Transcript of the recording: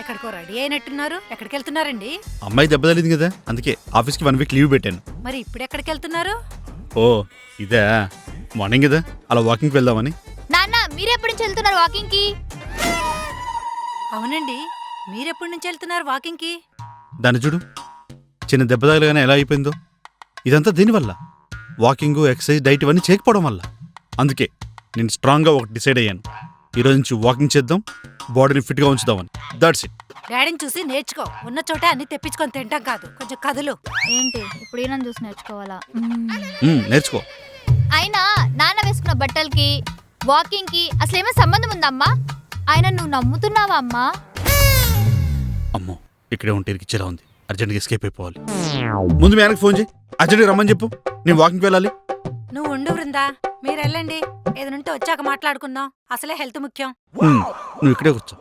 ఎక్కడికో రెడీ అయినట్టున్నారు. ఎక్కడికి వెళ్తున్నారండి? అమ్మాయి దెబ్బ తగిలింది కదా, అందుకే ఆఫీస్కి 1 వీక్ లీవ్ పెట్టాను. మరి ఇప్పుడు ఎక్కడికి వెళ్తున్నారు? ఓ ఇదే, మార్నింగ్ కదా అలా వాకింగ్కి వెళ్దామని. నాన్న మీరెప్పటి నుంచి వెళ్తున్నారు వాకింగ్ కి? అవునండి, మీరెప్పటి నుంచి వెళ్తున్నారు వాకింగ్ కి? దాన్ని చూడు, చిన్న దెబ్బ తగలగానే ఎలా అయిపోయిందో. ఇదంతా దీనివల్ల వాకింగ్, ఎక్సర్సైజ్, డైట్ ఇవన్నీ చేయకపోవడం వల్ల. అందుకే నేను స్ట్రాంగ్గా ఒకటి డిసైడ్ అయ్యాను. ఈరోజు నుంచి వాకింగ్ చేద్దాం, బాడీని ఫిట్గా ఉంచుదామని. That's it. డాడీని చూసి నేర్చుకో. ఉన్న చోట అన్ని తెప్పించుకొని తింటాం కాదు, కొంచెం కదులు. ఏంటి ఇప్పుడు ఈయనని చూసి నేర్చుకోవాలా? నేర్చుకో. అయినా నాన్న వేసుకున్న బట్టలకి వాకింగ్ కి అసలు ఏమైనా సంబంధం ఉందమ్మా? ఆయన నువ్వు నమ్ముతున్నావా అమ్మా? అమ్మో, ఇక్కడే ఉంటే ఇరికిచ్చేలా ఉంది. అర్జెంట్గా ఎస్కేప్ అయిపోవాలి. ముందు మీ ఆయనకు ఫోన్ చేయి, అర్జెంట్గా రమ్మని చెప్పు. నేను వాకింగ్కి వెళ్ళాలి. నువ్వు ఉండు బృందా, మీరు వెళ్ళండి. ఏదనుంటే వచ్చాక మాట్లాడుకుందాం. అసలే హెల్త్ ముఖ్యం. నువ్వు ఇక్కడే కూర్చో.